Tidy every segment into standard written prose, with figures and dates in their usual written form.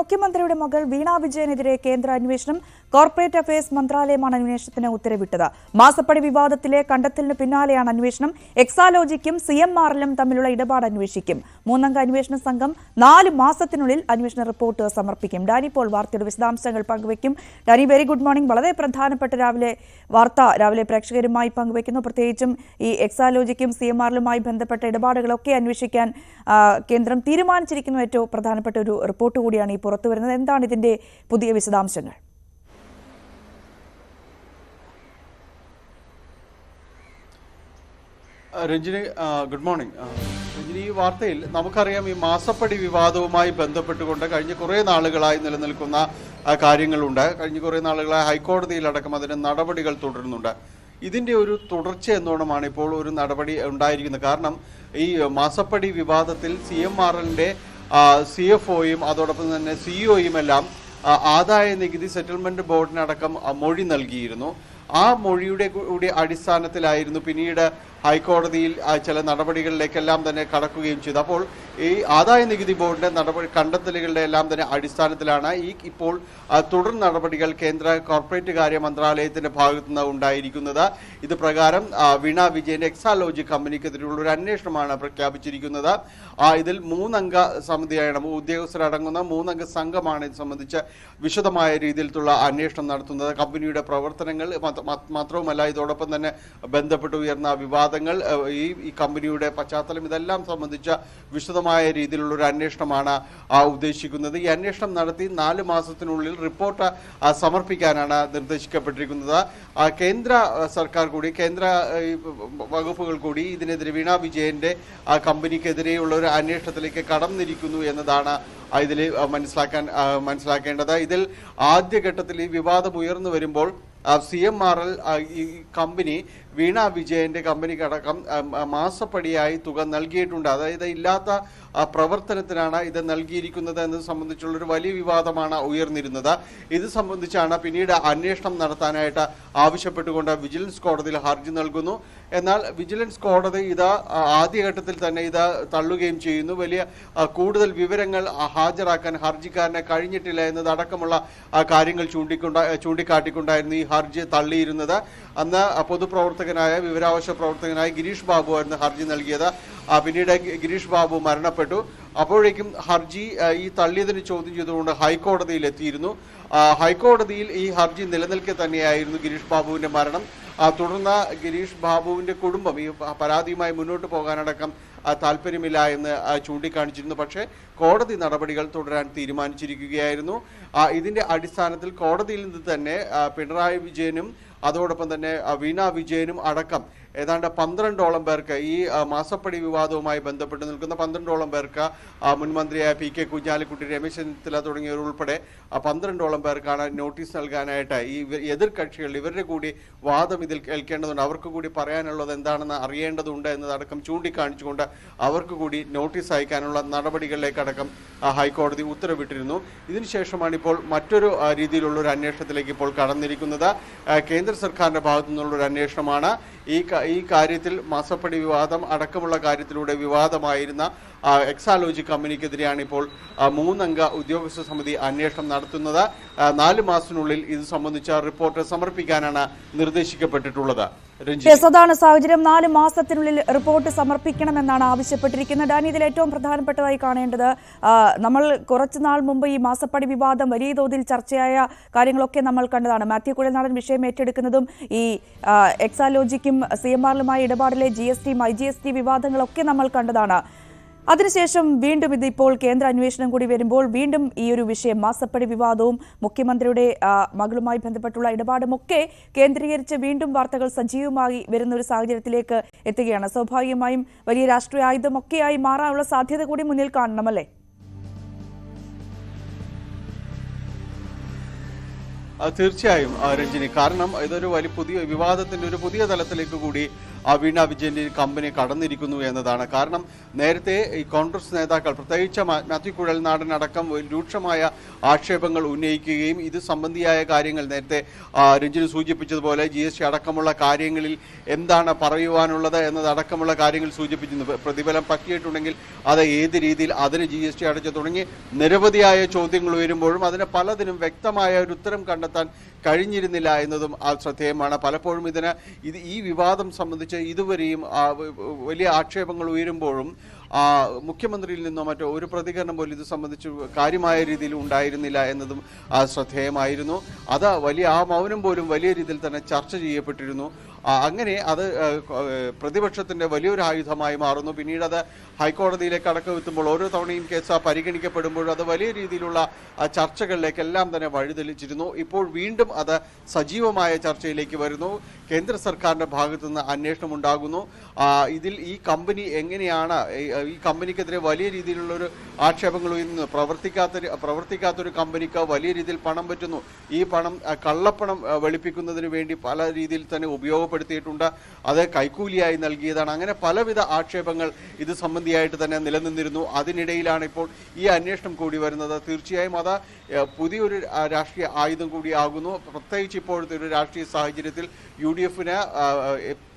മുഖ്യമന്ത്രിയുടെ മകൾ വീണ വിജയനെതിരെ കേന്ദ്ര അന്വേഷണം കോർപ്പറേറ്റ് അഫയേഴ്സ് മന്ത്രാലയമാണ് അന്വേഷണത്തിന് ഉത്തരവിട്ടത്. മാസപ്പടി വിവാദത്തിലെ കണ്ടെത്തലിന് പിന്നാലെയാണ് അന്വേഷണം. എക്സാലോജിക്കും CMRലും തമ്മിലുള്ള ഇടപാട് അന്വേഷിക്കും. 3 അംഗ അന്വേഷണ സംഘം 4 മാസത്തിനുള്ളിൽ അന്വേഷണ റിപ്പോർട്ട് സമർപ്പിക്കും. ഡാനി പോൾ വാർത്തയുടെ വിശദാംശങ്ങൾ പങ്കുവയ്ക്കും. Dani, very good morning. വളരെ പ്രധാനപ്പെട്ട രാവിലെ പ്രേക്ഷകരുമായി പങ്കുവയ്ക്കുന്നു. പ്രത്യേകിച്ചും ഈ എക്സാലോജിക്കും CMRലുമായി ബന്ധപ്പെട്ട ഇടപാടുകളൊക്കെ അന്വേഷിക്കാൻ കേന്ദ്രം തീരുമാനിച്ചിരിക്കുന്ന ഏറ്റവും പ്രധാനപ്പെട്ട ഒരു റിപ്പോർട്ട് കൂടിയാണ് ഈ പുറത്തു വരുന്നത്. എന്താണ് ഇതിന്റെ പുതിയ വിശദാംശങ്ങൾ? Ranjini, good morning. രഞ്ജിനി, ഈ വാർത്തയിൽ നമുക്കറിയാം, ഈ മാസപ്പടി വിവാദവുമായി ബന്ധപ്പെട്ടുകൊണ്ട് കഴിഞ്ഞ കുറേ നാളുകളായി നിലനിൽക്കുന്ന കാര്യങ്ങളുണ്ട്. കഴിഞ്ഞ കുറേ നാളുകളായി ഹൈക്കോടതിയിലടക്കം അതിന് നടപടികൾ തുടരുന്നുണ്ട്. ഇതിൻ്റെ ഒരു തുടർച്ച എന്നോണമാണ് ഇപ്പോൾ ഒരു നടപടി ഉണ്ടായിരിക്കുന്നത്. കാരണം ഈ മാസപ്പടി വിവാദത്തിൽ CMRലിൻ്റെ CFOയും അതോടൊപ്പം തന്നെ CEOയും എല്ലാം ആദായ നികുതി സെറ്റിൽമെന്റ് ബോർഡിനടക്കം മൊഴി നൽകിയിരുന്നു. ആ മൊഴിയുടെ കൂടി അടിസ്ഥാനത്തിലായിരുന്നു പിന്നീട് ഹൈക്കോടതിയിൽ ചില നടപടികളിലേക്കെല്ലാം തന്നെ കടക്കുകയും ചെയ്തു. അപ്പോൾ ഈ ആദായ നികുതി ബോർഡിന്റെ കണ്ടെത്തലുകളുടെ എല്ലാം തന്നെ അടിസ്ഥാനത്തിലാണ് ഇപ്പോൾ തുടർ നടപടികൾ കേന്ദ്ര കോർപ്പറേറ്റ് കാര്യ മന്ത്രാലയത്തിന്റെ ഭാഗത്തുനിന്ന് ഉണ്ടായിരിക്കുന്നത്. ഇത് പ്രകാരം വീണ വിജയന്റെ എക്സാലോജി കമ്പനിക്കെതിരെയുള്ള ഒരു അന്വേഷണമാണ് പ്രഖ്യാപിച്ചിരിക്കുന്നത്. ഇതിൽ 3 അംഗ സമിതിയാണ്, ഉദ്യോഗസ്ഥരടങ്ങുന്ന 3 അംഗ സംഘമാണ് ഇത് സംബന്ധിച്ച് വിശദമായ രീതിയിലുള്ള അന്വേഷണം നടത്തുന്നത്. കമ്പനിയുടെ പ്രവർത്തനങ്ങൾ മാത്രവുമല്ല, ഇതോടൊപ്പം തന്നെ ബന്ധപ്പെട്ട് ഉയർന്ന വിവാദങ്ങൾ, ഈ കമ്പനിയുടെ പശ്ചാത്തലം, ഇതെല്ലാം സംബന്ധിച്ച വിശദമായ രീതിയിലുള്ള ഒരു അന്വേഷണമാണ് ഉദ്ദേശിക്കുന്നത്. ഈ അന്വേഷണം നടത്തി 4 മാസത്തിനുള്ളിൽ റിപ്പോർട്ട് സമർപ്പിക്കാനാണ് നിർദ്ദേശിക്കപ്പെട്ടിരിക്കുന്നത്. കേന്ദ്ര സർക്കാർ കൂടി, കേന്ദ്ര വകുപ്പുകൾ കൂടി ഇതിനെതിരെ വീണ വിജയന്റെ കമ്പനിക്കെതിരെയുള്ള ഒരു അന്വേഷണത്തിലേക്ക് കടന്നിരിക്കുന്നു എന്നതാണ് ഇതിൽ മനസ്സിലാക്കേണ്ടത്. ഇതിൽ ആദ്യഘട്ടത്തിൽ ഈ വിവാദം ഉയർന്നു വരുമ്പോൾ CMRL ഈ കമ്പനി വീണ വിജയന്റെ കമ്പനിക്കടക്കം മാസപ്പടിയായി തുക നൽകിയിട്ടുണ്ട്. അതായത് ഇല്ലാത്ത പ്രവർത്തനത്തിനാണ് ഇത് നൽകിയിരിക്കുന്നത് എന്നത് സംബന്ധിച്ചുള്ളൊരു വലിയ വിവാദമാണ് ഉയർന്നിരുന്നത്. ഇത് സംബന്ധിച്ചാണ് പിന്നീട് അന്വേഷണം നടത്താനായിട്ട് ആവശ്യപ്പെട്ടുകൊണ്ട് വിജിലൻസ് കോടതിയിൽ ഹർജി നൽകുന്നു. എന്നാൽ വിജിലൻസ് കോടതി ഇത് ആദ്യഘട്ടത്തിൽ തന്നെ ഇത് തള്ളുകയും ചെയ്യുന്നു. വലിയ കൂടുതൽ വിവരങ്ങൾ ഹാജരാക്കാൻ ഹർജിക്കാരനെ കഴിഞ്ഞിട്ടില്ല എന്നതടക്കമുള്ള കാര്യങ്ങൾ ചൂണ്ടിക്കാട്ടിക്കൊണ്ടായിരുന്നു ഈ ഹർജി തള്ളിയിരുന്നത്. അന്ന് പൊതുപ്രവർത്തകനായ, വിവരാവകാശ പ്രവർത്തകനായ ഗിരീഷ് ബാബു ആയിരുന്നു ഹർജി നൽകിയത്. പിന്നീട് ഗിരീഷ് ബാബു മരണപ്പെട്ടു. അപ്പോഴേക്കും ഹർജി ഈ തള്ളിയതിന് ചോദ്യം ചെയ്തുകൊണ്ട് ഹൈക്കോടതിയിൽ എത്തിയിരുന്നു. ഹൈക്കോടതിയിൽ ഈ ഹർജി നിലനിൽക്കെ തന്നെയായിരുന്നു ഗിരീഷ് ബാബുവിന്റെ മരണം. തുടർന്ന് ഗിരീഷ് ബാബുവിന്റെ കുടുംബം ഈ പരാതിയുമായി മുന്നോട്ട് പോകാനടക്കം താല്പര്യമില്ല എന്ന് ചൂണ്ടിക്കാണിച്ചിരുന്നു. പക്ഷേ കോടതി നടപടികൾ തുടരാൻ തീരുമാനിച്ചിരിക്കുകയായിരുന്നു. ഇതിന്റെ അടിസ്ഥാനത്തിൽ കോടതിയിൽ നിന്ന് തന്നെ പിണറായി വിജയനും അതോടൊപ്പം തന്നെ വീണ വിജയനും അടക്കം ഏതാണ്ട് 12ഓളം പേർക്ക്, ഈ മാസപ്പടി വിവാദവുമായി ബന്ധപ്പെട്ട് നിൽക്കുന്ന 12ഓളം പേർക്ക്, മുൻമന്ത്രിയായ PK കുഞ്ഞാലിക്കുട്ടി, രമേശ് ചെന്നിത്തല തുടങ്ങിയവരുൾപ്പെടെ 12ഓളം പേർക്കാണ് നോട്ടീസ് നൽകാനായിട്ട് ഈ എതിർ കക്ഷികൾ, ഇവരുടെ കൂടി വാദം ഇതിൽ കേൾക്കേണ്ടതുണ്ട്, അവർക്ക് കൂടി പറയാനുള്ളത് എന്താണെന്ന് അറിയേണ്ടതുണ്ട് എന്നതടക്കം ചൂണ്ടിക്കാണിച്ചുകൊണ്ട് അവർക്ക് കൂടി നോട്ടീസ് അയക്കാനുള്ള നടപടികളിലേക്കടക്കം ഹൈക്കോടതി ഉത്തരവിട്ടിരുന്നു. ഇതിനുശേഷമാണ് ഇപ്പോൾ മറ്റൊരു രീതിയിലുള്ള ഒരു അന്വേഷണത്തിലേക്ക് ഇപ്പോൾ കടന്നിരിക്കുന്നത്. കേന്ദ്ര സർക്കാരിന്റെ ഭാഗത്തു നിന്നുള്ളൊരു അന്വേഷണമാണ്. ഈ കാര്യത്തിൽ മാസപ്പടി വിവാദം അടക്കമുള്ള കാര്യത്തിലൂടെ വിവാദമായിരുന്ന എക്സാലോജി കമ്പനിക്കെതിരെയാണ് ഇപ്പോൾ 3 അംഗ ഉദ്യോഗസ്ഥ സമിതി അന്വേഷണം നടത്തുന്നത്. 4 മാസത്തിനുള്ളിൽ ഇത് സംബന്ധിച്ച റിപ്പോർട്ട് സമർപ്പിക്കാനാണ് നിർദ്ദേശിക്കപ്പെട്ടിട്ടുള്ളത്. അതാണ് സാഹചര്യം. 4 മാസത്തിനുള്ളിൽ റിപ്പോർട്ട് സമർപ്പിക്കണമെന്നാണ് ആവശ്യപ്പെട്ടിരിക്കുന്നത്. ഡാനി, ഇതിൽ ഏറ്റവും പ്രധാനപ്പെട്ടതായി കാണേണ്ടത്, നമ്മൾ കുറച്ചുനാൾ മുമ്പ് ഈ മാസപ്പടി വിവാദം വലിയ തോതിൽ ചർച്ചയായ കാര്യങ്ങളൊക്കെ നമ്മൾ കണ്ടതാണ്. മാത്യു കുഴൽനാടൻ വിഷയം ഏറ്റെടുക്കുന്നതും ഈ എക്സാലോജിക്കും CMRലുമായി ഇടപാടിലെ GST, IGST വിവാദങ്ങളൊക്കെ നമ്മൾ കണ്ടതാണ്. അതിനുശേഷം വീണ്ടും ഇതിപ്പോൾ കേന്ദ്ര അന്വേഷണം കൂടി വരുമ്പോൾ വീണ്ടും ഈ ഒരു വിഷയം, മാസപ്പടി വിവാദവും മുഖ്യമന്ത്രിയുടെ മകളുമായി ബന്ധപ്പെട്ടുള്ള ഇടപാടുമൊക്കെ കേന്ദ്രീകരിച്ച് വീണ്ടും വാർത്തകൾ സജീവമായി വരുന്ന ഒരു സാഹചര്യത്തിലേക്ക് എത്തുകയാണ്. സ്വാഭാവികമായും വലിയ രാഷ്ട്രീയ ആയുധമൊക്കെയായി മാറാനുള്ള സാധ്യത കൂടി മുന്നിൽ കാണണമല്ലേ? തീർച്ചയായും രഞ്ജിനി, കാരണം ഇതൊരു പുതിയ വിവാദത്തിന്റെ ഒരു പുതിയ തലത്തിലേക്ക് കൂടി വീണ വിജയന്റെ കമ്പനി കടന്നിരിക്കുന്നു എന്നതാണ്. കാരണം നേരത്തെ ഈ കോൺഗ്രസ് നേതാക്കൾ പ്രത്യേകിച്ച് മാത്യു കുഴൽനാടൻ അടക്കം രൂക്ഷമായ ആക്ഷേപങ്ങൾ ഉന്നയിക്കുകയും ഇത് സംബന്ധിയായ കാര്യങ്ങൾ നേരത്തെ രഞ്ജിന് സൂചിപ്പിച്ചതുപോലെ GST അടക്കമുള്ള കാര്യങ്ങളിൽ എന്താണ് പറയുവാനുള്ളത് എന്നതടക്കമുള്ള കാര്യങ്ങൾ സൂചിപ്പിക്കുന്നു. പ്രതിഫലം പറ്റിയിട്ടുണ്ടെങ്കിൽ അത് ഏത് രീതിയിൽ, അതിന് GST അടച്ചു തുടങ്ങി നിരവധിയായ ചോദ്യങ്ങൾ ഉയരുമ്പോഴും അതിന് പലതിനും വ്യക്തമായ ഒരു ഉത്തരം കണ്ടെത്താൻ കഴിഞ്ഞിരുന്നില്ല എന്നതും ശ്രദ്ധേയമാണ്. പലപ്പോഴും ഈ വിവാദം സംബന്ധിച്ച് ഇതുവരെയും വലിയ ആക്ഷേപങ്ങൾ ഉയരുമ്പോഴും മുഖ്യമന്ത്രിയിൽ നിന്നോ മറ്റോ ഒരു പ്രതികരണം പോലും ഇത് സംബന്ധിച്ച് കാര്യമായ രീതിയിൽ ഉണ്ടായിരുന്നില്ല എന്നതും ശ്രദ്ധേയമായിരുന്നു. അത് ആ മൗനം പോലും വലിയ രീതിയിൽ തന്നെ ചർച്ച ചെയ്യപ്പെട്ടിരുന്നു. അങ്ങനെ അത് പ്രതിപക്ഷത്തിന്റെ വലിയൊരു ആയുധമായി മാറുന്നു. പിന്നീട് അത് ഹൈക്കോടതിയിലേക്ക് അടക്കമെത്തുമ്പോൾ ഓരോ തവണയും കേസ് പരിഗണിക്കപ്പെടുമ്പോഴും അത് വലിയ രീതിയിലുള്ള ചർച്ചകളിലേക്കെല്ലാം തന്നെ വഴിതെളിച്ചിരുന്നു. ഇപ്പോൾ വീണ്ടും അത് സജീവമായ ചർച്ചയിലേക്ക് വരുന്നു. കേന്ദ്ര സർക്കാരിന്റെ ഭാഗത്തു നിന്ന് അന്വേഷണം ഉണ്ടാകുന്നു. ഇതിൽ ഈ കമ്പനി എങ്ങനെയാണ്, ഈ കമ്പനിക്കെതിരെ വലിയ രീതിയിലുള്ളൊരു ആക്ഷേപങ്ങൾ ഉയരുന്നു. പ്രവർത്തിക്കാത്തൊരു കമ്പനിക്ക് വലിയ രീതിയിൽ പണം പറ്റുന്നു. ഈ പണം കള്ളപ്പണം വെളുപ്പിക്കുന്നതിന് വേണ്ടി പല രീതിയിൽ തന്നെ ഉപയോഗപ്പെടുത്തിയിട്ടുണ്ട്. അത് കൈക്കൂലിയായി നൽകിയതാണ്. അങ്ങനെ പലവിധ ആക്ഷേപങ്ങൾ ഇത് സംബന്ധിയായിട്ട് തന്നെ നിലനിന്നിരുന്നു. അതിനിടയിലാണ് ഇപ്പോൾ ഈ അന്വേഷണം കൂടി വരുന്നത്. തീർച്ചയായും അത് പുതിയൊരു രാഷ്ട്രീയ ആയുധം കൂടിയാകുന്നു. പ്രത്യേകിച്ച് ഇപ്പോഴത്തെ ഒരു രാഷ്ട്രീയ സാഹചര്യത്തിൽ UDF-ന്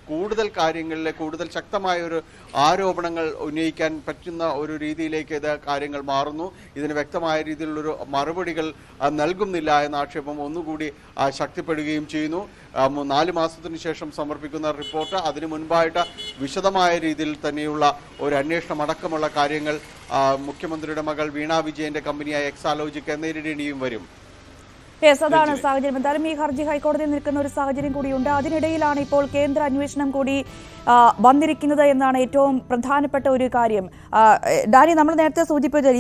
കൂടുതൽ കാര്യങ്ങളിൽ കൂടുതൽ ശക്തമായ ഒരു ആരോപണങ്ങൾ ഉന്നയിക്കാൻ പറ്റുന്ന ഒരു രീതിയിലേക്ക് ഇത് കാര്യങ്ങൾ മാറുന്നു. ഇതിന് വ്യക്തമായ രീതിയിലുള്ളൊരു മറുപടികൾ നൽകുന്നില്ല എന്ന ആക്ഷേപം ഒന്നുകൂടി ശക്തിപ്പെടുകയും ചെയ്യുന്നു. 4 മാസത്തിന് ശേഷം സമർപ്പിക്കുന്ന റിപ്പോർട്ട്, അതിനു മുൻപായിട്ട് വിശദമായ രീതിയിൽ തന്നെയുള്ള ഒരു അന്വേഷണം അടക്കമുള്ള കാര്യങ്ങൾ മുഖ്യമന്ത്രിയുടെ മകൾ വീണ വിജയന്റെ കമ്പനിയായ എക്സാലോജിക്ക് നേരിടേണ്ടിയും വരും. അതാണ് സാഹചര്യം. എന്തായാലും ഈ ഹർജി ഹൈക്കോടതിയിൽ നിൽക്കുന്ന ഒരു സാഹചര്യം കൂടിയുണ്ട്. അതിനിടയിലാണ് ഇപ്പോൾ കേന്ദ്ര അന്വേഷണം കൂടി വന്നിരിക്കുന്നത് എന്നാണ് ഏറ്റവും പ്രധാനപ്പെട്ട ഒരു കാര്യം. ഡാനി, നമ്മൾ നേരത്തെ സൂചിപ്പിച്ചത്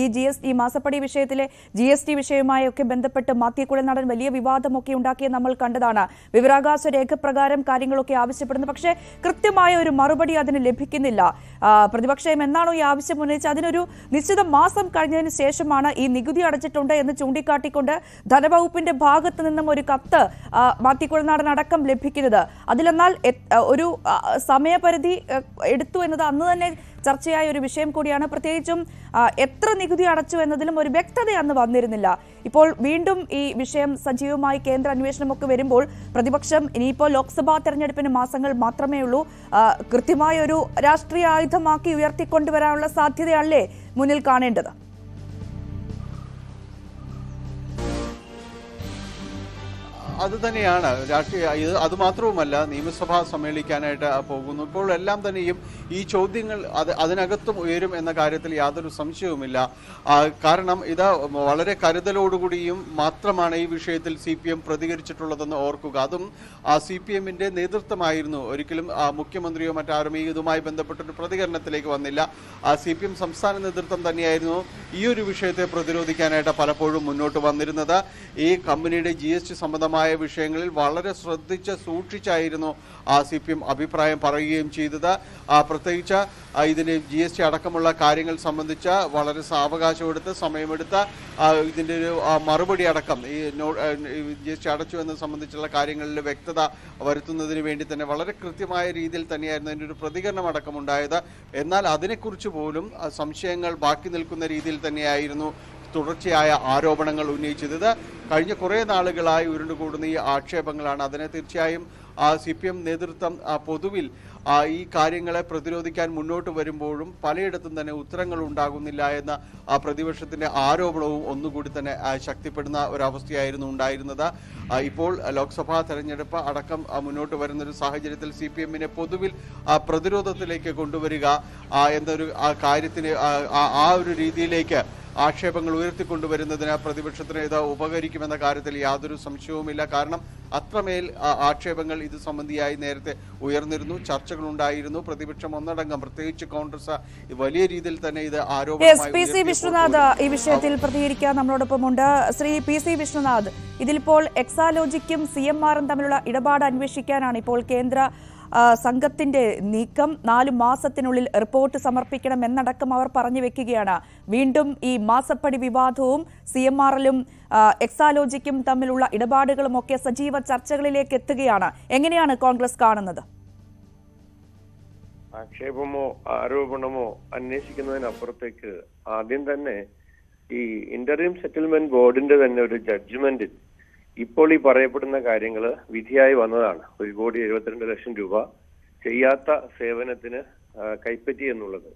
ഈ മാസപ്പടി വിഷയത്തിലെ GST വിഷയവുമായി ഒക്കെ ബന്ധപ്പെട്ട് മാത്യു കുഴൽനാടൻ വലിയ വിവാദമൊക്കെ ഉണ്ടാക്കിയത് നമ്മൾ കണ്ടതാണ്. വിവരാവകാശ രേഖ പ്രകാരം കാര്യങ്ങളൊക്കെ ആവശ്യപ്പെടുന്നു. പക്ഷേ കൃത്യമായ ഒരു മറുപടി അതിന് ലഭിക്കുന്നില്ല. പ്രതിപക്ഷം എന്നാണോ ഈ ആവശ്യം ഉന്നയിച്ച് അതിനൊരു നിശ്ചിത മാസം കഴിഞ്ഞതിന് ശേഷമാണ് ഈ നികുതി അടച്ചിട്ടുണ്ട് എന്ന് ചൂണ്ടിക്കാട്ടിക്കൊണ്ട് ധനവകുപ്പിന്റെ ഭാഗത്ത് നിന്നും ഒരു കത്ത് മാത്യു കുഴൽനാടൻ അടക്കം ലഭിക്കുന്നത്. അതിലെന്നാൽ ഒരു സമയപരിധി എടുത്തു എന്നത് അന്ന് തന്നെ ചർച്ചയായ ഒരു വിഷയം കൂടിയാണ്. പ്രത്യേകിച്ചും എത്ര നികുതി അടച്ചു എന്നതിലും ഒരു വ്യക്തത അന്ന് വന്നിരുന്നില്ല. ഇപ്പോൾ വീണ്ടും ഈ വിഷയം സജീവമായി കേന്ദ്ര അന്വേഷണമൊക്കെ വരുമ്പോൾ പ്രതിപക്ഷം ഇനിയിപ്പോൾ ലോക്സഭാ തെരഞ്ഞെടുപ്പിന് മാസങ്ങൾ മാത്രമേ ഉള്ളൂ, കൃത്യമായ ഒരു രാഷ്ട്രീയ ആയുധമാക്കി ഉയർത്തിക്കൊണ്ടുവരാനുള്ള സാധ്യതയല്ലേ മുന്നിൽ കാണേണ്ടത്? അത് തന്നെയാണ് രാഷ്ട്രീയ. അതുമാത്രവുമല്ല, നിയമസഭ സമ്മേളിക്കാനായിട്ട് പോകുന്നു. ഇപ്പോൾ എല്ലാം തന്നെയും ഈ ചോദ്യങ്ങൾ അതിനകത്തും ഉയരും എന്ന കാര്യത്തിൽ യാതൊരു സംശയവുമില്ല. കാരണം ഇത് വളരെ കരുതലോടുകൂടിയും മാത്രമാണ് ഈ വിഷയത്തിൽ CPM പ്രതികരിച്ചിട്ടുള്ളതെന്ന് ഓർക്കുക. അതും CPM-ന്റെ നേതൃത്വമായിരുന്നു. ഒരിക്കലും മുഖ്യമന്ത്രിയോ മറ്റാരും ഇതുമായി ബന്ധപ്പെട്ടൊരു പ്രതികരണത്തിലേക്ക് വന്നില്ല. CPM സംസ്ഥാന നേതൃത്വം തന്നെയായിരുന്നു ഈ ഒരു വിഷയത്തെ പ്രതിരോധിക്കാനായിട്ട് പലപ്പോഴും മുന്നോട്ട് വന്നിരുന്നത്. ഈ കമ്പനിയുടെ GST സംബന്ധമായ വിഷയങ്ങളിൽ വളരെ സൂക്ഷിച്ചായിരുന്നു CPM അഭിപ്രായം പറയുകയും ചെയ്തത്. പ്രത്യേകിച്ച് ഇതിന് GST അടക്കമുള്ള കാര്യങ്ങൾ സംബന്ധിച്ച് വളരെ സാവകാശമെടുത്ത് സമയമെടുത്ത് ഇതിൻ്റെ ഒരു മറുപടി അടക്കം ഈ GST അടച്ചു എന്നത് സംബന്ധിച്ചുള്ള കാര്യങ്ങളിൽ വ്യക്തത വരുത്തുന്നതിന് വേണ്ടി തന്നെ വളരെ കൃത്യമായ രീതിയിൽ തന്നെയായിരുന്നു അതിൻ്റെ ഒരു പ്രതികരണം അടക്കമുണ്ടായത്. എന്നാൽ അതിനെക്കുറിച്ച് പോലും സംശയങ്ങൾ ബാക്കി നിൽക്കുന്ന രീതിയിൽ തന്നെയായിരുന്നു തുടർച്ചയായ ആരോപണങ്ങൾ ഉന്നയിച്ചത്. കഴിഞ്ഞ കുറേ നാളുകളായി ഉരുണ്ടുകൂടുന്ന ഈ ആക്ഷേപങ്ങളാണ്. അതിനെ തീർച്ചയായും CPM നേതൃത്വം പൊതുവിൽ ഈ കാര്യങ്ങളെ പ്രതിരോധിക്കാൻ മുന്നോട്ട് വരുമ്പോഴും പലയിടത്തും തന്നെ ഉത്തരങ്ങൾ ഉണ്ടാകുന്നില്ല എന്ന പ്രതിപക്ഷത്തിന്റെ ആരോപണവും ഒന്നുകൂടി തന്നെ ശക്തിപ്പെടുന്ന ഒരവസ്ഥയായിരുന്നു ഉണ്ടായിരുന്നത്. ഇപ്പോൾ ലോക്സഭാ തെരഞ്ഞെടുപ്പ് അടക്കം മുന്നോട്ട് വരുന്നൊരു സാഹചര്യത്തിൽ CPM-നെ പൊതുവിൽ പ്രതിരോധത്തിലേക്ക് കൊണ്ടുവരിക എന്നൊരു കാര്യത്തിന് ആ ഒരു രീതിയിലേക്ക് ആക്ഷേപങ്ങൾ ഉയർത്തിക്കൊണ്ടുവരുന്നതിന് പ്രതിപക്ഷത്തിന് ഇത് ഉപകരിക്കുമെന്ന കാര്യത്തിൽ യാതൊരു സംശയവുമില്ല. കാരണം അത്രമേൽ ആക്ഷേപങ്ങൾ ഇത് സംബന്ധിയായി നേരത്തെ ഉയർന്നിരുന്നു, ചർച്ചകളുണ്ടായിരുന്നു. പ്രതിപക്ഷം ഒന്നടങ്കം, പ്രത്യേകിച്ച് കോൺഗ്രസ് വലിയ രീതിയിൽ തന്നെ ഇത് ആരോപണമായി. PC വിഷ്ണുനാഥ് ഈ വിഷയത്തിൽ പ്രതികരിക്കാൻ നമ്മളോടൊപ്പമുണ്ട്. ശ്രീ PC വിഷ്ണുനാഥ്, ഇതിലിപ്പോൾ എക്സാലോജിക്കും CMR-ഉം തമ്മിലുള്ള ഇടപാട് അന്വേഷിക്കാനാണ് ഇപ്പോൾ കേന്ദ്ര സംഘത്തിന്റെ നീക്കം. 4 മാസത്തിനുള്ളിൽ റിപ്പോർട്ട് സമർപ്പിക്കണം എന്നടക്കം അവർ പറഞ്ഞു വെക്കുകയാണ്. വീണ്ടും ഈ മാസപ്പടി വിവാദവും CMR-ലും എക്സാലോജിക്കും തമ്മിലുള്ള ഇടപാടുകളും ഒക്കെ സജീവ ചർച്ചകളിലേക്ക് എത്തുകയാണ്. എങ്ങനെയാണ് കോൺഗ്രസ് കാണുന്നത്? ആക്ഷേപമോ ആരോപണമോ അന്വേഷിക്കുന്നതിനപ്പുറത്തേക്ക് ആദ്യം തന്നെ ഈ ഇന്ററിം സെറ്റിൽമെന്റ് ബോർഡിന്റെ തന്നെ ഒരു ജഡ്ജ്മെന്റിൽ ഇപ്പോൾ ഈ പറയപ്പെടുന്ന കാര്യങ്ങൾ വിധിയായി വന്നതാണ്. 1,72,00,000 രൂപ ചെയ്യാത്ത സേവനത്തിന് കൈപ്പറ്റി എന്നുള്ളത്.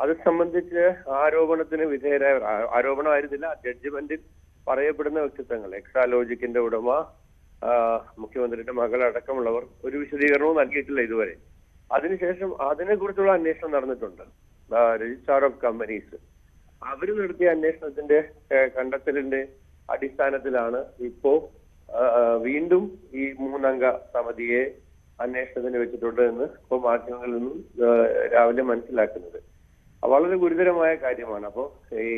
അത് സംബന്ധിച്ച് ആരോപണത്തിന് വിധേയരായ, ആരോപണമായിരുന്നില്ല, ജഡ്ജ്മെന്റിൽ പറയപ്പെടുന്ന വ്യക്തിത്വങ്ങൾ, എക്സാലോജിക്കിന്റെ ഉടമ, മുഖ്യമന്ത്രിയുടെ മകൾ അടക്കമുള്ളവർ ഒരു വിശദീകരണവും നൽകിയിട്ടില്ല ഇതുവരെ. അതിനുശേഷം അതിനെക്കുറിച്ചുള്ള അന്വേഷണം നടന്നിട്ടുണ്ട്. രജിസ്ട്രാർ ഓഫ് കമ്പനീസ് അവര് നടത്തിയ അന്വേഷണത്തിന്റെ കണ്ടെത്തലിന്റെ അടിസ്ഥാനത്തിലാണ് ഇപ്പോ വീണ്ടും ഈ 3 അംഗ സമിതിയെ അന്വേഷണത്തിന് വെച്ചിട്ടുണ്ട് എന്ന് ഇപ്പോൾ മാധ്യമങ്ങളിൽ നിന്നും രാവിലെ മനസ്സിലാക്കുന്നത്. വളരെ ഗുരുതരമായ കാര്യമാണ്. അപ്പോൾ ഈ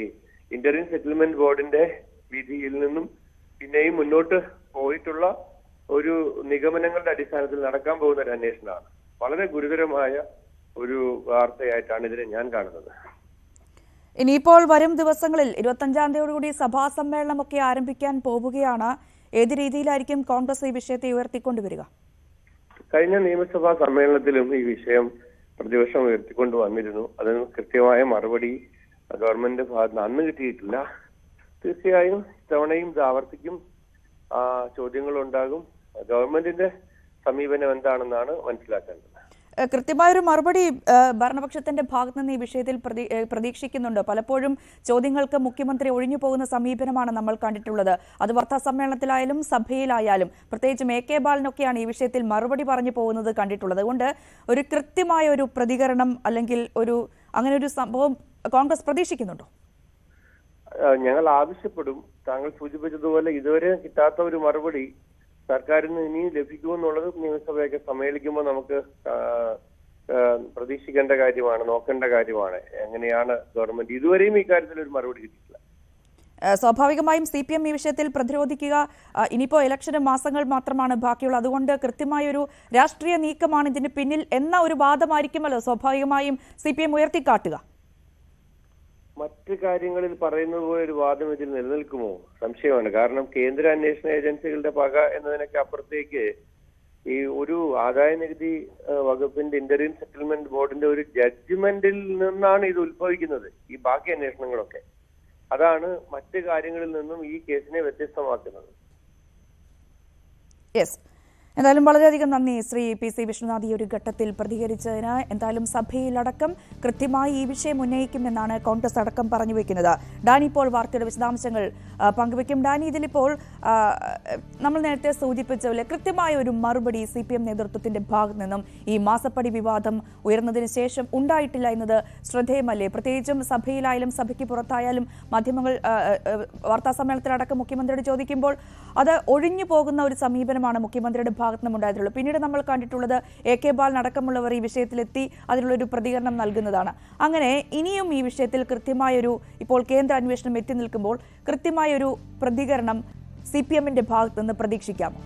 ഇന്ററിം സെറ്റിൽമെന്റ് ബോർഡിന്റെ വിധിയിൽ നിന്നും പിന്നെയും മുന്നോട്ട് പോയിട്ടുള്ള ഒരു നിഗമനങ്ങളുടെ അടിസ്ഥാനത്തിൽ നടക്കാൻ പോകുന്ന ഒരു അന്വേഷണമാണ്. വളരെ ഗുരുതരമായ ഒരു വാർത്തയായിട്ടാണ് ഇതിനെ ഞാൻ കാണുന്നത്. ഇനിയിപ്പോൾ വരും ദിവസങ്ങളിൽ 25-ാം തീയതിയോടുകൂടി സഭാ സമ്മേളനമൊക്കെ ആരംഭിക്കാൻ പോവുകയാണ്. ഏത് രീതിയിലായിരിക്കും കോൺഗ്രസ് ഈ വിഷയത്തെ ഉയർത്തിക്കൊണ്ടുവരിക? കഴിഞ്ഞ നിയമസഭാ സമ്മേളനത്തിലും ഈ വിഷയം പ്രതിപക്ഷം ഉയർത്തിക്കൊണ്ടു വന്നിരുന്നു. അതിന് കൃത്യമായ മറുപടി ഗവൺമെന്റിന്റെ ഭാഗത്ത് നിന്ന് അന്ന് കിട്ടിയിട്ടില്ല. തീർച്ചയായും ഇത്തവണയും ഇത് ആവർത്തിക്കും. ചോദ്യങ്ങളുണ്ടാകും. ഗവൺമെന്റിന്റെ സമീപനം എന്താണെന്നാണ് മനസ്സിലാക്കേണ്ടത്. കൃത്യമായൊരു മറുപടി ഭരണപക്ഷത്തിന്റെ ഭാഗത്ത് നിന്ന് ഈ വിഷയത്തിൽ പ്രതീക്ഷിക്കുന്നുണ്ട്. പലപ്പോഴും ചോദ്യങ്ങൾക്ക് മുഖ്യമന്ത്രി ഒഴിഞ്ഞു പോകുന്ന സമീപനമാണ് നമ്മൾ കണ്ടിട്ടുള്ളത്. അത് വാർത്താ സമ്മേളനത്തിലായാലും സഭയിലായാലും, പ്രത്യേകിച്ചും AK ബാലനൊക്കെയാണ് ഈ വിഷയത്തിൽ മറുപടി പറഞ്ഞു പോകുന്നത് കണ്ടിട്ടുള്ളത്. അതുകൊണ്ട് ഒരു കൃത്യമായ ഒരു പ്രതികരണം അല്ലെങ്കിൽ അങ്ങനെ ഒരു സംഭവം കോൺഗ്രസ് പ്രതീക്ഷിക്കുന്നുണ്ടോ? ഞങ്ങൾ ആവശ്യപ്പെടും. താങ്കൾ സൂചിപ്പിച്ചതുപോലെ ഇതുവരെ കിട്ടാത്ത ഒരു മറുപടി സർക്കാരിന് ഇനിയും ലഭിക്കുമെന്നുള്ളത് നിയമസഭയൊക്കെ സമ്മേളിക്കുമ്പോൾ നമുക്ക് പ്രതീക്ഷിക്കേണ്ട കാര്യമാണ്, നോക്കേണ്ട കാര്യമാണ്. എങ്ങനെയാണ് ഗവൺമെന്റ് ഇതുവരെയും ഇക്കാര്യത്തിൽ ഒരു മറുപടി കിട്ടിയിട്ടില്ല. സ്വാഭാവികമായും CPM ഈ വിഷയത്തിൽ പ്രതിരോധിക്കുക. ഇനിയിപ്പോ ഇലക്ഷന് മാസങ്ങൾ മാത്രമാണ് ബാക്കിയുള്ളത്. അതുകൊണ്ട് കൃത്യമായൊരു രാഷ്ട്രീയ നീക്കമാണ് ഇതിന് പിന്നിൽ എന്ന ഒരു വാദമായിരിക്കുമല്ലോ സ്വാഭാവികമായും CPM ഉയർത്തിക്കാട്ടുക. മറ്റ് കാര്യങ്ങളിൽ പറയുന്നത് പോലെ ഒരു വാദം ഇതിൽ നിലനിൽക്കുമോ സംശയമാണ്. കാരണം കേന്ദ്ര അന്വേഷണ ഏജൻസികളുടെ പക എന്നതിനൊക്കെ അപ്പുറത്തേക്ക് ഈ ഒരു ആദായ നികുതി വകുപ്പിന്റെ ഇന്ററിം സെറ്റിൽമെന്റ് ബോർഡിന്റെ ഒരു ജഡ്ജ്മെന്റിൽ നിന്നാണ് ഇത് ഉത്ഭവിക്കുന്നത്. ഈ ബാക്കി അന്വേഷണങ്ങളൊക്കെ അതാണ് മറ്റ് കാര്യങ്ങളിൽ നിന്നും ഈ കേസിനെ വ്യത്യസ്തമാക്കുന്നത്. യെസ്, എന്തായാലും വളരെയധികം നന്ദി ശ്രീ PC വിഷ്ണുനാഥ് ഈ ഒരു ഘട്ടത്തിൽ പ്രതികരിച്ചതിന്. എന്തായാലും സഭയിലടക്കം കൃത്യമായി ഈ വിഷയം ഉന്നയിക്കുമെന്നാണ് കോൺഗ്രസ് അടക്കം പറഞ്ഞു വെക്കുന്നത്. ഡാനി ഇപ്പോൾ വാർത്തയുടെ വിശദാംശങ്ങൾ പങ്കുവയ്ക്കും. ഡാനി, ഇതിലിപ്പോൾ നമ്മൾ നേരത്തെ സൂചിപ്പിച്ചപോലെ കൃത്യമായ ഒരു മറുപടി CPM നേതൃത്വത്തിന്റെ ഭാഗത്തു നിന്നും ഈ മാസപ്പടി വിവാദം ഉയർന്നതിന് ശേഷം ഉണ്ടായിട്ടില്ല എന്നത് ശ്രദ്ധേയമല്ലേ? പ്രത്യേകിച്ചും സഭയിലായാലും സഭയ്ക്ക് പുറത്തായാലും മാധ്യമങ്ങൾ വാർത്താ സമ്മേളനത്തിലടക്കം മുഖ്യമന്ത്രിയോട് ചോദിക്കുമ്പോൾ അത് ഒഴിഞ്ഞു പോകുന്ന ഒരു സമീപനമാണ് മുഖ്യമന്ത്രിയുടെ ഭാഗത്തു നിന്നും ഉണ്ടായിട്ടുള്ളൂ. പിന്നീട് നമ്മൾ കണ്ടിട്ടുള്ളത് AK ബാലൻ അടക്കമുള്ളവർ ഈ വിഷയത്തിലെത്തി അതിനുള്ളൊരു പ്രതികരണം നൽകുന്നതാണ്. അങ്ങനെ ഇനിയും ഈ വിഷയത്തിൽ കൃത്യമായൊരു, ഇപ്പോൾ കേന്ദ്ര അന്വേഷണം എത്തി നിൽക്കുമ്പോൾ കൃത്യമായൊരു പ്രതികരണം CPMന്റെ ഭാഗത്തു നിന്ന് പ്രതീക്ഷിക്കാമോ?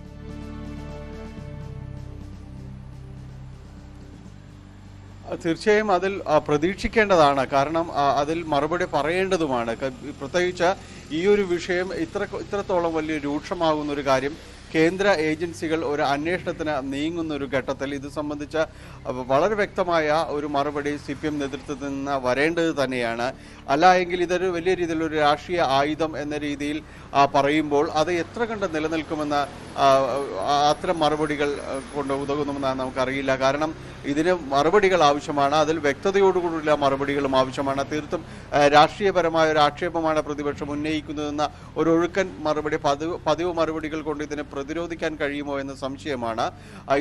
തീർച്ചയായും അതിൽ പ്രതീക്ഷിക്കേണ്ടതാണ്. കാരണം അതിൽ മറുപടി പറയേണ്ടതുമാണ്. പ്രത്യേകിച്ച് ഈ ഒരു വിഷയം ഇത്രത്തോളം വലിയ രൂക്ഷമാകുന്ന ഒരു കാര്യം കേന്ദ്ര ഏജൻസികൾ ഒരു അന്വേഷണത്തിന് നീങ്ങുന്ന ഒരു ഘട്ടത്തിൽ ഇത് സംബന്ധിച്ച വളരെ വ്യക്തമായ ഒരു മറുപടി CPM നേതൃത്വത്തിൽ നിന്ന് വരേണ്ടത് തന്നെയാണ്. അല്ല എങ്കിൽ ഇതൊരു വലിയ രീതിയിലൊരു രാഷ്ട്രീയ ആയുധം എന്ന രീതിയിൽ പറയുമ്പോൾ അത് എത്ര കണ്ട് നിലനിൽക്കുമെന്ന് അത്തരം മറുപടികൾ കൊണ്ട് ഉതകുമെന്ന് നമുക്കറിയില്ല. കാരണം ഇതിന് മറുപടികൾ ആവശ്യമാണ്. അതിൽ വ്യക്തതയോടുകൂടിയുള്ള മറുപടികളും ആവശ്യമാണ്. തീർത്തും രാഷ്ട്രീയപരമായ ഒരു ആക്ഷേപമാണ് പ്രതിപക്ഷം ഉന്നയിക്കുന്നതെന്ന ഒരു ഒഴുക്കൻ മറുപടി, പതിവ് മറുപടികൾ കൊണ്ട് ഇതിനെ പ്രതിരോധിക്കാൻ കഴിയുമോ എന്ന സംശയമാണ്.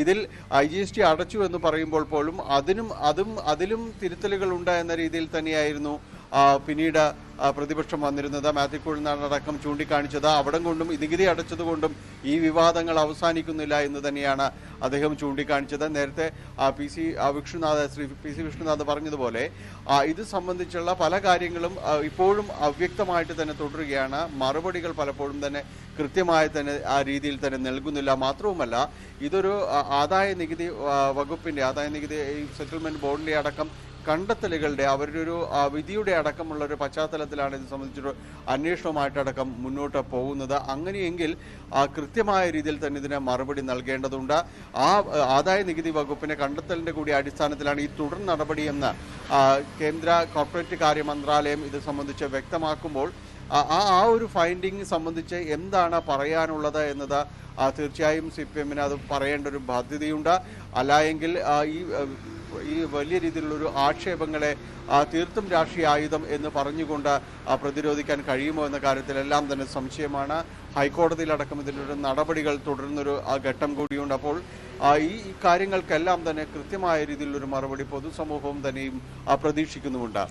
ഇതിൽ IGST അടച്ചു എന്ന് പറയുമ്പോൾ പോലും അതിലും തിരുത്തലുകൾ ഉണ്ട് എന്ന രീതിയിൽ തന്നെയായിരുന്നു പിന്നീട് പ്രതിപക്ഷം വന്നിരുന്നത്. മാത്യു കുഴൽനാടൻ ചൂണ്ടിക്കാണിച്ചത് അവിടം കൊണ്ടും നികുതി അടച്ചതുകൊണ്ടും ഈ വിവാദങ്ങൾ അവസാനിക്കുന്നില്ല എന്ന് തന്നെയാണ് അദ്ദേഹം ചൂണ്ടിക്കാണിച്ചത്. നേരത്തെ ശ്രീ PC വിഷ്ണുനാഥ് പറഞ്ഞതുപോലെ ഇത് സംബന്ധിച്ചുള്ള പല കാര്യങ്ങളും ഇപ്പോഴും അവ്യക്തമായിട്ട് തന്നെ തുടരുകയാണ്. മറുപടികൾ പലപ്പോഴും തന്നെ കൃത്യമായി തന്നെ ആ രീതിയിൽ തന്നെ നൽകുന്നില്ല. മാത്രവുമല്ല ഇതൊരു ആദായ നികുതി വകുപ്പിന്റെ, ആദായ നികുതി സെറ്റിൽമെന്റ് ബോർഡിന്റെ അടക്കം കണ്ടെത്തലുകളുടെ അവരുടെ ഒരു വിധിയുടെ അടക്കമുള്ള ഒരു പശ്ചാത്തലത്തിലാണ് ഇത് സംബന്ധിച്ചൊരു അന്വേഷണവുമായിട്ടടക്കം മുന്നോട്ട് പോകുന്നത്. അങ്ങനെയെങ്കിൽ കൃത്യമായ രീതിയിൽ തന്നെ ഇതിന് മറുപടി നൽകേണ്ടതുണ്ട്. ആദായ നികുതി വകുപ്പിന്റെ കണ്ടെത്തലിന്റെ കൂടി അടിസ്ഥാനത്തിലാണ് ഈ തുടർ നടപടിയെന്ന് കേന്ദ്ര കോർപ്പറേറ്റ് കാര്യ മന്ത്രാലയം ഇത് സംബന്ധിച്ച് വ്യക്തമാക്കുമ്പോൾ ആ ഒരു ഫൈൻഡിങ് സംബന്ധിച്ച് എന്താണ് പറയാനുള്ളത് എന്നത് തീർച്ചയായും CPM-ന് അത് പറയേണ്ട ഒരു ബാധ്യതയുണ്ട്. അല്ലായെങ്കിൽ ഈ വലിയ രീതിയിലുള്ളൊരു ആക്ഷേപങ്ങളെ തീർത്തും രാഷ്ട്രീയ ആയുധം എന്ന് പറഞ്ഞുകൊണ്ട് പ്രതിരോധിക്കാൻ കഴിയുമോ എന്ന കാര്യത്തിലെല്ലാം തന്നെ സംശയമാണ്. ഹൈക്കോടതിയിലടക്കം ഇതിലൊരു നടപടികൾ തുടരുന്നൊരു ഘട്ടം കൂടിയുണ്ട്. അപ്പോൾ ഈ കാര്യങ്ങൾക്കെല്ലാം തന്നെ കൃത്യമായ രീതിയിലുള്ളൊരു മറുപടി പൊതുസമൂഹവും തന്നെയും പ്രതീക്ഷിക്കുന്നുമുണ്ട്.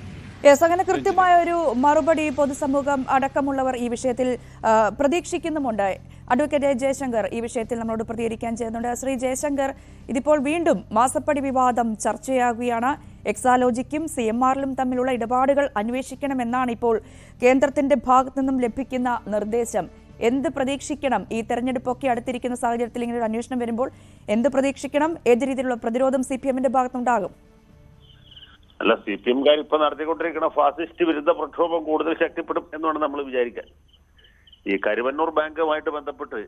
അങ്ങനെ കൃത്യമായ ഒരു മറുപടി പൊതുസമൂഹം അടക്കമുള്ളവർ ഈ വിഷയത്തിൽ പ്രതീക്ഷിക്കുന്നുമുണ്ട്. അഡ്വക്കേറ്റ് ജയശങ്കർ ഈ വിഷയത്തിൽ നമ്മളോട് പ്രതികരിക്കാൻ ചെയ്യുന്നുണ്ട്. ശ്രീ ജയശങ്കർ, ഇതിപ്പോൾ വീണ്ടും മാസപ്പടി വിവാദം ചർച്ചയാകുകയാണ്. എക്സാലോജിക്കും CMR-ലും തമ്മിലുള്ള ഇടപാടുകൾ അന്വേഷിക്കണമെന്നാണ് ഇപ്പോൾ കേന്ദ്രത്തിന്റെ ഭാഗത്തു നിന്നും ലഭിക്കുന്ന നിർദ്ദേശം. എന്ത് പ്രതീക്ഷിക്കണം? ഈ തെരഞ്ഞെടുപ്പൊക്കെ അടുത്തിരിക്കുന്ന സാഹചര്യത്തിൽ ഇങ്ങനെ ഒരു അന്വേഷണം വരുമ്പോൾ എന്ത് പ്രതീക്ഷിക്കണം? ഏത് രീതിയിലുള്ള പ്രതിരോധം CPM-ന്റെ ഭാഗത്തുണ്ടാകും? അല്ല, CPM-കാർ ഇപ്പൊ നടത്തിക്കൊണ്ടിരിക്കുന്ന ഫാസിസ്റ്റ് വിരുദ്ധ പ്രക്ഷോഭം കൂടുതൽ ശക്തിപ്പെടും എന്നാണ് നമ്മൾ വിചാരിക്കാൻ. ഈ കരുവന്നൂർ ബാങ്കുമായിട്ട് ബന്ധപ്പെട്ട്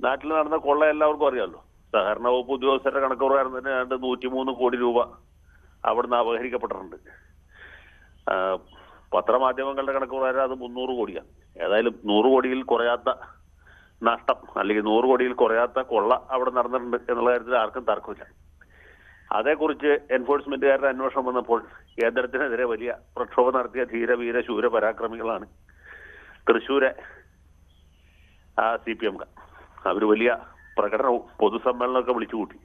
നാട്ടിൽ നടന്ന കൊള്ള എല്ലാവർക്കും അറിയാമല്ലോ. സഹകരണ വകുപ്പ് ഉദ്യോഗസ്ഥരുടെ കണക്ക് പ്രകാരം തന്നെ 103 കോടി രൂപ അവിടുന്ന് അപഹരിക്കപ്പെട്ടിട്ടുണ്ട്. പത്രമാധ്യമങ്ങളുടെ കണക്ക് പ്രകാരം അത് 300 കോടിയാണ്. ഏതായാലും 100 കോടിയിൽ കുറയാത്ത നഷ്ടം അല്ലെങ്കിൽ 100 കോടിയിൽ കുറയാത്ത കൊള്ള അവിടെ നടന്നിട്ടുണ്ട് എന്നുള്ള കാര്യത്തിൽ ആർക്കും തർക്കമില്ല. അതേക്കുറിച്ച് എൻഫോഴ്സ്മെന്റുകാരുടെ അന്വേഷണം വന്നപ്പോൾ കേന്ദ്രത്തിനെതിരെ വലിയ പ്രക്ഷോഭം നടത്തിയ ധീരവീര ശൂര പരാക്രമികളാണ് തൃശ്ശൂരെ CPM-കാർ. അവർ വലിയ പ്രകടനവും പൊതുസമ്മേളനമൊക്കെ വിളിച്ചുകൂട്ടി.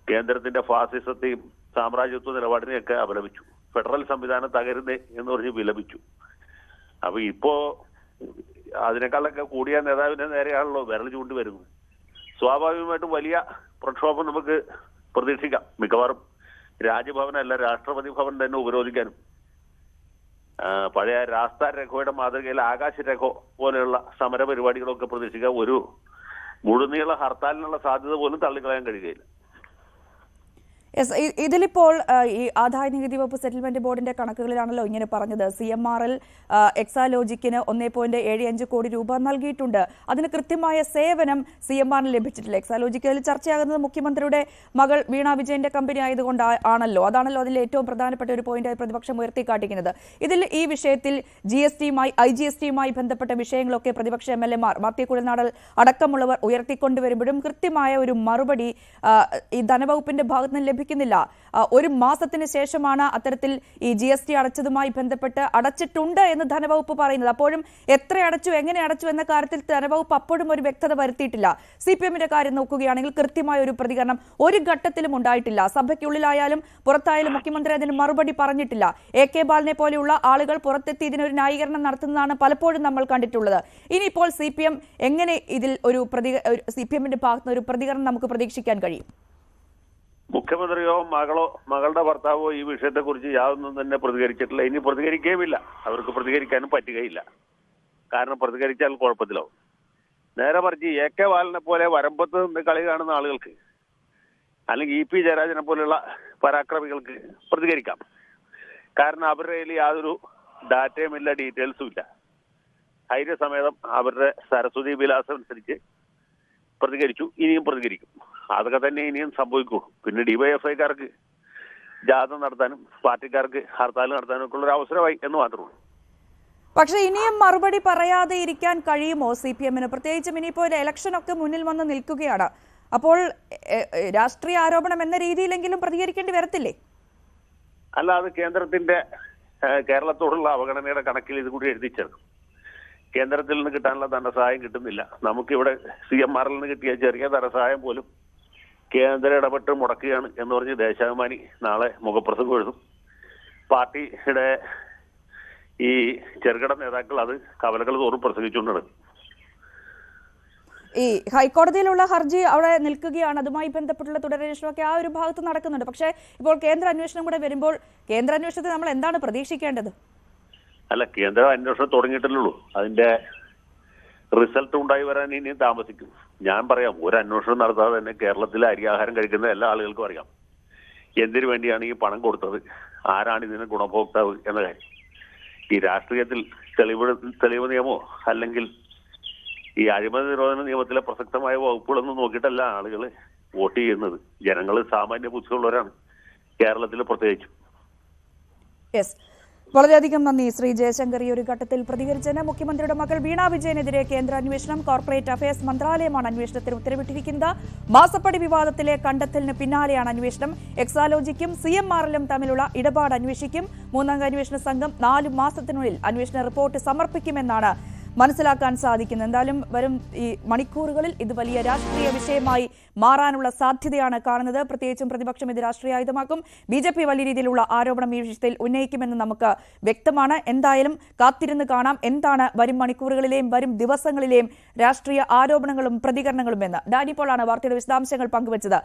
കേന്ദ്രത്തിന്റെ ഫാസിസത്തെയും സാമ്രാജ്യത്വ നിലപാടിനെയൊക്കെ അപലപിച്ചു. ഫെഡറൽ സംവിധാനം തകരുന്നേ എന്ന് പറഞ്ഞ് വിലപിച്ചു. അപ്പൊ ഇപ്പോ അതിനേക്കാളൊക്കെ കൂടിയ നേതാവിന്റെ നേരെയാണല്ലോ വിരൽ ചൂണ്ടി വരുന്നത്. സ്വാഭാവികമായിട്ടും വലിയ പ്രക്ഷോഭം നമുക്ക് പ്രതീക്ഷിക്കാം. മിക്കവാറും രാജ്ഭവനല്ല രാഷ്ട്രപതി ഭവൻ തന്നെ ഉപരോധിക്കാനും പഴയ രാസ്ത രഘോയുടെ മാതൃകയിൽ ആകാശ രഘോ പോലെയുള്ള സമര പരിപാടികളൊക്കെ പ്രതീക്ഷിക്കാം. ഒരു മുഴുനീള ഹർത്താലിനുള്ള സാധ്യത പോലും തള്ളിക്കളയാൻ കഴിയുകയില്ല. ഇതിലിപ്പോൾ ഈ ആദായ നികുതി വകുപ്പ് സെറ്റിൽമെന്റ് ബോർഡിന്റെ കണക്കുകളിലാണല്ലോ ഇങ്ങനെ പറഞ്ഞത്. CMR-ൽ എക്സാലോജിക്കിന് 1.75 കോടി രൂപ നൽകിയിട്ടുണ്ട്. അതിന് കൃത്യമായ സേവനം CMR-ന് ലഭിച്ചിട്ടില്ല. എക്സാലോജിക്കിൽ ചർച്ചയാകുന്നത് മുഖ്യമന്ത്രിയുടെ മകൾ വീണ വിജയന്റെ കമ്പനി ആയതുകൊണ്ട് ആണല്ലോ. അതാണല്ലോ അതിൽ ഏറ്റവും പ്രധാനപ്പെട്ട ഒരു പോയിന്റായി പ്രതിപക്ഷം ഉയർത്തിക്കാട്ടിക്കുന്നത്. ഇതിൽ ഈ വിഷയത്തിൽ IGST-യുമായി ബന്ധപ്പെട്ട വിഷയങ്ങളൊക്കെ പ്രതിപക്ഷ MLA-മാർ മാത്യു കുഴൽനാടൻ അടക്കമുള്ളവർ ഉയർത്തിക്കൊണ്ടുവരുമ്പോഴും കൃത്യമായ ഒരു മറുപടി ഈ ധനവകുപ്പിന്റെ ഭാഗത്ത് നിന്ന് ലഭിക്കുന്നില്ല. ഒരു മാസത്തിന് ശേഷമാണ് അത്തരത്തിൽ ഈ GST അടച്ചതുമായി ബന്ധപ്പെട്ട് അടച്ചിട്ടുണ്ട് എന്ന് ധനവകുപ്പ് പറയുന്നത്. അപ്പോഴും എത്ര അടച്ചു, എങ്ങനെ അടച്ചു എന്ന കാര്യത്തിൽ ധനവകുപ്പ് അപ്പോഴും ഒരു വ്യക്തത വരുത്തിയിട്ടില്ല. CPM-ന്റെ കാര്യം നോക്കുകയാണെങ്കിൽ കൃത്യമായ ഒരു പ്രതികരണം ഒരു ഘട്ടത്തിലും ഉണ്ടായിട്ടില്ല. സഭയ്ക്കുള്ളിലായാലും പുറത്തായാലും മുഖ്യമന്ത്രി അതിന് മറുപടി പറഞ്ഞിട്ടില്ല. AK ബാലനെ പോലെയുള്ള ആളുകൾ പുറത്തെത്തി ഇതിനൊരു ന്യായീകരണം നടത്തുന്നതാണ് പലപ്പോഴും നമ്മൾ കണ്ടിട്ടുള്ളത്. ഇനിയിപ്പോൾ CPM എങ്ങനെ ഇതിൽ ഒരു CPM-ന്റെ ഭാഗത്ത് ഒരു പ്രതികരണം നമുക്ക് പ്രതീക്ഷിക്കാൻ കഴിയും? മുഖ്യമന്ത്രിയോ മകളുടെ ഭർത്താവോ ഈ വിഷയത്തെക്കുറിച്ച് യാതൊന്നും തന്നെ പ്രതികരിച്ചിട്ടില്ല. ഇനി പ്രതികരിക്കുകയുമില്ല. അവർക്ക് പ്രതികരിക്കാനും പറ്റുകയില്ല. കാരണം പ്രതികരിച്ചാൽ കുഴപ്പത്തിലാവും. നേരെ മറിച്ച് AK ബാലനെ പോലെ വരമ്പത്ത് നിന്ന് കളി കാണുന്ന ആളുകൾക്ക് അല്ലെങ്കിൽ EP ജയരാജനെ പോലെയുള്ള പരാക്രമികൾക്ക് പ്രതികരിക്കാം. കാരണം അവരുടെ കയ്യിൽ യാതൊരു ഡാറ്റയും ഇല്ല, ഡീറ്റെയിൽസും ഇല്ല. ധൈര്യസമേതം അവരുടെ സരസ്വതി വിലാസം അനുസരിച്ച് പ്രതികരിച്ചു, ഇനിയും പ്രതികരിക്കും. അതൊക്കെ തന്നെ ഇനിയും സംഭവിക്കൂ. പിന്നെ DYFI-കാർക്ക് ജാഥ നടത്താനും പാർട്ടിക്കാർക്ക് ഹർത്താൽ നടത്താനും ഒക്കെ ഉള്ളൊരു അവസരമായി എന്ന് മാത്രമേ ഉള്ളൂ. പക്ഷെ ഇനിയും മറുപടി പറയാതെ ഇരിക്കാൻ കഴിയുമോ CPM-ന്? പ്രത്യേകിച്ചും ഇനിയിപ്പോൾ ഒരു ഇലക്ഷനൊക്കെ മുന്നിൽ വന്ന് നിൽക്കുകയാണ്. അപ്പോൾ രാഷ്ട്രീയ ആരോപണം എന്ന രീതിയിലെങ്കിലും പ്രതികരിക്കേണ്ടി വരത്തില്ലേ? അല്ല, അത് കേന്ദ്രത്തിന്റെ കേരളത്തോടുള്ള അവഗണനയുടെ കണക്കിൽ ഇത് കൂടി എഴുതിച്ചേർക്കും. കേന്ദ്രത്തിൽ നിന്ന് കിട്ടാനുള്ള ധനസഹായം കിട്ടുന്നില്ല. നമുക്കിവിടെ CMR-ൽ നിന്ന് കിട്ടിയ ചെറിയ ധനസഹായം പോലും കേന്ദ്രം ഇടപെട്ട് മുടക്കുകയാണ് എന്ന് പറഞ്ഞ് ദേശാഭിമാനി നാളെ മുഖപ്രസംഗം എഴുതും. പാർട്ടിയുടെ ഈ ചെറുകിട നേതാക്കൾ അത് കവലകൾ തോറും പ്രസംഗിച്ചുകൊണ്ടാണ്. ഈ ഹൈക്കോടതിയിലുള്ള ഹർജി അവിടെ നിൽക്കുകയാണ്. അതുമായി ബന്ധപ്പെട്ടുള്ള തുടരന്വേഷണമൊക്കെ ആ ഒരു ഭാഗത്ത് നടക്കുന്നുണ്ട്. പക്ഷേ ഇപ്പോൾ കേന്ദ്ര അന്വേഷണം കൂടെ വരുമ്പോൾ കേന്ദ്ര അന്വേഷണത്തിൽ നമ്മൾ എന്താണ് പ്രതീക്ഷിക്കേണ്ടത്? അല്ല, കേന്ദ്ര അന്വേഷണം തുടങ്ങിയിട്ടില്ലുള്ളൂ. അതിന്റെ റിസൾട്ട് ഉണ്ടായി വരാൻ ഇനിയും താമസിക്കും. ഞാൻ പറയാം, ഒരു അന്വേഷണം നടത്താതെ തന്നെ കേരളത്തിലെ അരിയാഹാരം കഴിക്കുന്ന എല്ലാ ആളുകൾക്കും അറിയാം. എന്തിനു വേണ്ടിയാണ് ഈ പണം കൊടുത്തത്, ആരാണ് ഇതിന് ഗുണഭോക്താവ് എന്ന കാര്യം. ഈ രാഷ്ട്രീയത്തിൽ തെളിവ് നിയമമോ അല്ലെങ്കിൽ ഈ അഴിമതി നിരോധന നിയമത്തിലെ പ്രസക്തമായ വകുപ്പുകളൊന്നും നോക്കിയിട്ടല്ല ആളുകൾ വോട്ട് ചെയ്യുന്നത്. ജനങ്ങൾ സാമാന്യ ബുദ്ധിയുള്ളവരാണ്, കേരളത്തിൽ പ്രത്യേകിച്ചും. യെസ്, വളരെയധികം നന്ദി ശ്രീ ജയശങ്കർ. ഈ ഒരു ഘട്ടത്തിൽ പ്രതികരിച്ചതിന് മുഖ്യമന്ത്രിയുടെ മകൾ വീണ വിജയനെതിരെ കേന്ദ്ര അന്വേഷണം, കോർപ്പറേറ്റ് അഫയേഴ്സ് മന്ത്രാലയമാണ് അന്വേഷണത്തിന് ഉത്തരവിട്ടിരിക്കുന്നത്. മാസപ്പടി വിവാദത്തിലെ കണ്ടെത്തലിന് പിന്നാലെയാണ് അന്വേഷണം. എക്സാലോജിക്കും CMRലും തമ്മിലുള്ള ഇടപാട് അന്വേഷിക്കും. 3-അംഗ അന്വേഷണ സംഘം 4 മാസത്തിനുള്ളിൽ അന്വേഷണ റിപ്പോർട്ട് സമർപ്പിക്കുമെന്നാണ് മനസ്സിലാക്കാൻ സാധിക്കുന്നത്. എന്തായാലും വരും ഈ മണിക്കൂറുകളിൽ ഇത് വലിയ രാഷ്ട്രീയ വിഷയമായി മാറാനുള്ള സാധ്യതയാണ് കാണുന്നത്. പ്രത്യേകിച്ചും പ്രതിപക്ഷം ഇത് രാഷ്ട്രീയായുധമാക്കും. BJP വലിയ രീതിയിലുള്ള ആരോപണം ഈ വിഷയത്തിൽ ഉന്നയിക്കുമെന്ന് നമുക്ക് വ്യക്തമാണ്. എന്തായാലും കാത്തിരുന്ന് കാണാം എന്താണ് വരും മണിക്കൂറുകളിലെയും വരും ദിവസങ്ങളിലെയും രാഷ്ട്രീയ ആരോപണങ്ങളും പ്രതികരണങ്ങളും എന്ന്. ഡാനി പോളാണ് വാർത്തയുടെ വിശദാംശങ്ങൾ പങ്കുവച്ചത്.